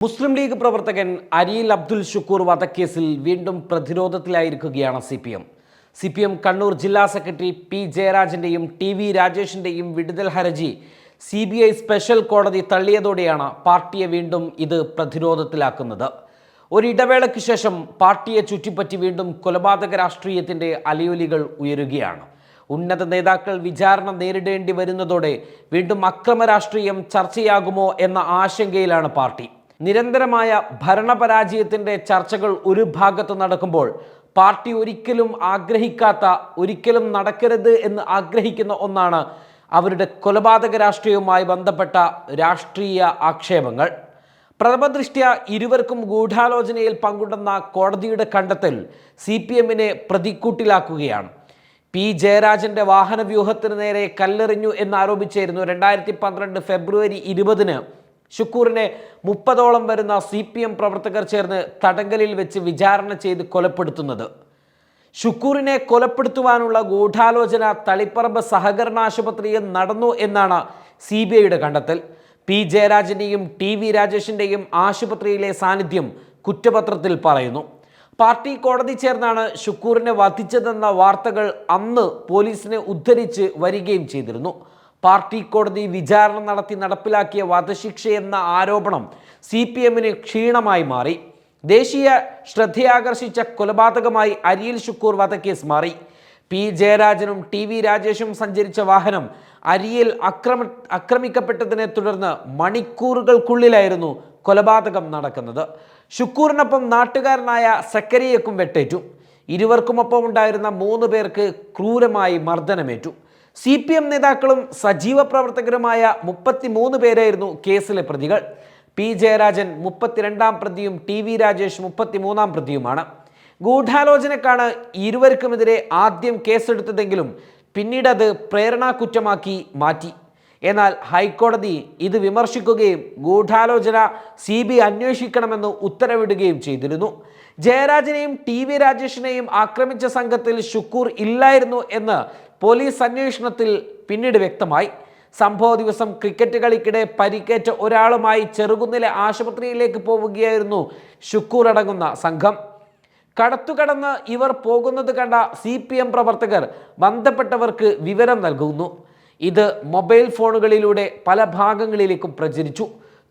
മുസ്ലിം league പ്രവർത്തകൻ അരിയിൽ അബ്ദുൽ ഷുക്കൂർ വധക്കേസിൽ വീണ്ടും പ്രതിരോധത്തിലായിരിക്കുകയാണ് സി പി എം കണ്ണൂർ ജില്ലാ സെക്രട്ടറി പി ജയരാജന്റെയും ടി രാജേഷിന്റെയും വിടുതൽ ഹർജി CBI സ്പെഷ്യൽ കോടതി തള്ളിയതോടെയാണ് പാർട്ടിയെ വീണ്ടും ഇത് പ്രതിരോധത്തിലാക്കുന്നത്. ഒരിടവേളയ്ക്ക് ശേഷം പാർട്ടിയെ ചുറ്റിപ്പറ്റി വീണ്ടും കൊലപാതക രാഷ്ട്രീയത്തിന്റെ അലയൊലികൾ ഉയരുകയാണ്. ഉന്നത നേതാക്കൾ വിചാരണ നേരിടേണ്ടി വരുന്നതോടെ വീണ്ടും അക്രമ രാഷ്ട്രീയം ചർച്ചയാകുമോ എന്ന ആശങ്കയിലാണ് പാർട്ടി. നിരന്തരമായ ഭരണപരാജയത്തിന്റെ ചർച്ചകൾ ഒരു ഭാഗത്ത് നടക്കുമ്പോൾ പാർട്ടി ഒരിക്കലും നടക്കരുത് എന്ന് ആഗ്രഹിക്കുന്ന ഒന്നാണ് അവരുടെ കൊലപാതക രാഷ്ട്രീയവുമായി ബന്ധപ്പെട്ട രാഷ്ട്രീയ ആക്ഷേപങ്ങൾ. പ്രഥമദൃഷ്ട്യാ ഇരുവർക്കും ഗൂഢാലോചനയിൽ പങ്കുണ്ടെന്ന കോടതിയുടെ കണ്ടെത്തൽ CPM-നെ പ്രതിക്കൂട്ടിലാക്കുകയാണ്. പി ജയരാജന്റെ വാഹനവ്യൂഹത്തിന് നേരെ കല്ലെറിഞ്ഞു എന്നാരോപിച്ചായിരുന്നു 2012 ഫെബ്രുവരി 20-ന് ഷുക്കൂറിനെ 30ഓളം വരുന്ന CPM പ്രവർത്തകർ ചേർന്ന് തടങ്കലിൽ വെച്ച് വിചാരണ ചെയ്ത് കൊലപ്പെടുത്തുന്നത്. ഷുക്കൂറിനെ കൊലപ്പെടുത്തുവാനുള്ള ഗൂഢാലോചന തളിപ്പറമ്പ് സഹകരണ ആശുപത്രിയിൽ നടന്നു എന്നാണ് CBIയുടെ കണ്ടെത്തൽ. പി ജയരാജന്റെയും ടി രാജേഷിന്റെയും ആശുപത്രിയിലെ സാന്നിധ്യം കുറ്റപത്രത്തിൽ പറയുന്നു. പാർട്ടി കോടതി ചേർന്നാണ് ഷുക്കൂറിനെ വധിച്ചതെന്ന വാർത്തകൾ അന്ന് പോലീസിനെ ഉദ്ധരിച്ച് വരികയും ചെയ്തിരുന്നു. പാർട്ടി കോടതി വിചാരണ നടത്തി നടപ്പിലാക്കിയ വധശിക്ഷയെന്ന ആരോപണം CPM-ന് ക്ഷീണമായി മാറി. ദേശീയ ശ്രദ്ധയാകർഷിച്ച കൊലപാതകമായി അരിയിൽ ഷുക്കൂർ വധക്കേസ് മാറി. പി ജയരാജനും ടി രാജേഷും സഞ്ചരിച്ച വാഹനം അരിയിൽ ആക്രമിക്കപ്പെട്ടതിനെ തുടർന്ന് മണിക്കൂറുകൾക്കുള്ളിലായിരുന്നു കൊലപാതകം നടക്കുന്നത്. ഷുക്കൂറിനൊപ്പം നാട്ടുകാരനായ സക്കരിയക്കും വെട്ടേറ്റു. ഇരുവർക്കുമൊപ്പം ഉണ്ടായിരുന്ന 3 പേർക്ക് ക്രൂരമായി മർദ്ദനമേറ്റു. CPM നേതാക്കളും സജീവ പ്രവർത്തകരുമായ 33 പേരായിരുന്നു കേസിലെ പ്രതികൾ. പി ജയരാജൻ 32-ാം പ്രതിയും ടി രാജേഷ് 33-ാം പ്രതിയുമാണ്. ഗൂഢാലോചനക്കാണ് ഇരുവർക്കുമെതിരെ ആദ്യം കേസെടുത്തതെങ്കിലും പിന്നീട് അത് പ്രേരണാകുറ്റമാക്കി മാറ്റി. എന്നാൽ ഹൈക്കോടതി ഇത് വിമർശിക്കുകയും ഗൂഢാലോചന CBI അന്വേഷിക്കണമെന്ന് ഉത്തരവിടുകയും ചെയ്തിരുന്നു. ജയരാജനെയും ടി രാജേഷിനെയും ആക്രമിച്ച സംഘത്തിൽ ഷുക്കൂർ ഇല്ലായിരുന്നു എന്ന് പോലീസ് അന്വേഷണത്തിൽ പിന്നീട് വ്യക്തമായി. സംഭവ ദിവസം ക്രിക്കറ്റ് കളിക്കിടെ പരിക്കേറ്റ ഒരാളുമായി ചെറുകുന്നിലെ ആശുപത്രിയിലേക്ക് പോവുകയായിരുന്നു ഷുക്കൂർ അടങ്ങുന്ന സംഘം. കടത്തുകടന്ന് ഇവർ പോകുന്നത് കണ്ട CPM പ്രവർത്തകർ ബന്ധപ്പെട്ടവർക്ക് വിവരം നൽകുന്നു. ഇത് മൊബൈൽ ഫോണുകളിലൂടെ പല ഭാഗങ്ങളിലേക്കും പ്രചരിച്ചു.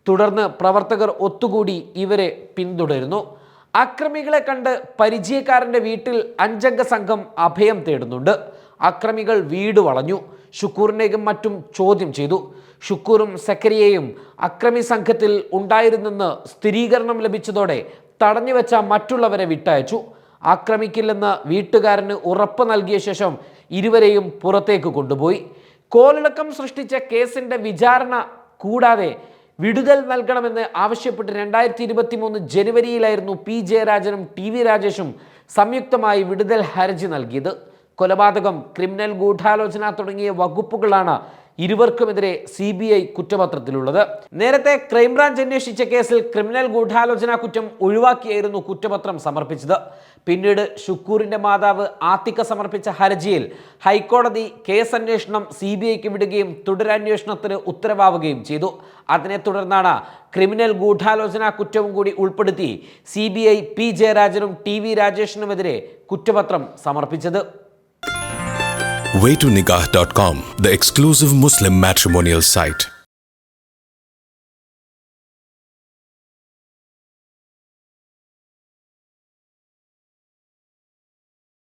തുടർന്ന് പ്രവർത്തകർ ഒത്തുകൂടി ഇവരെ പിന്തുടരുന്നു. അക്രമികളെ കണ്ട് പരിചയക്കാരൻ്റെ വീട്ടിൽ 5-അംഗ സംഘം അഭയം തേടുന്നുണ്ട്. അക്രമികൾ വീട് വളഞ്ഞു. ഷുക്കൂറിനെയും മറ്റും ചോദ്യം ചെയ്തു. ഷുക്കൂറും സക്കരിയയും അക്രമി സംഘത്തിൽ ഉണ്ടായിരുന്നെന്ന് സ്ഥിരീകരണം ലഭിച്ചതോടെ തടഞ്ഞുവെച്ച മറ്റുള്ളവരെ വിട്ടയച്ചു. ആക്രമിക്കില്ലെന്ന് വീട്ടുകാരന് ഉറപ്പ് നൽകിയ ശേഷം ഇരുവരെയും പുറത്തേക്ക് കൊണ്ടുപോയി. കോളിളക്കം സൃഷ്ടിച്ച കേസിന്റെ വിചാരണ കൂടാതെ വിടുതൽ നൽകണമെന്ന് ആവശ്യപ്പെട്ട് 2023 ജനുവരിയിലായിരുന്നു പി ജയരാജനും ടി രാജേഷും സംയുക്തമായി വിടുതൽ ഹർജി നൽകിയത്. കൊലപാതകം, ക്രിമിനൽ ഗൂഢാലോചന തുടങ്ങിയ വകുപ്പുകളാണ് ഇരുവർക്കുമെതിരെ CBI കുറ്റപത്രത്തിലുള്ളത്. നേരത്തെ ക്രൈംബ്രാഞ്ച് അന്വേഷിച്ച കേസിൽ ക്രിമിനൽ ഗൂഢാലോചന കുറ്റം ഒഴിവാക്കിയായിരുന്നു കുറ്റപത്രം സമർപ്പിച്ചത്. പിന്നീട് ഷുക്കൂറിന്റെ മാതാവ് ആത്തിക്ക സമർപ്പിച്ച ഹർജിയിൽ ഹൈക്കോടതി കേസ് അന്വേഷണം CBIക്ക് വിടുകയും തുടരന്വേഷണത്തിന് ഉത്തരവാവുകയും ചെയ്തു. അതിനെ തുടർന്നാണ് ക്രിമിനൽ ഗൂഢാലോചന കുറ്റവും കൂടി ഉൾപ്പെടുത്തി CBI പി ജയരാജനും ടി രാജേഷിനുമെതിരെ കുറ്റപത്രം സമർപ്പിച്ചത്. Waytonikah.com, the exclusive Muslim matrimonial site.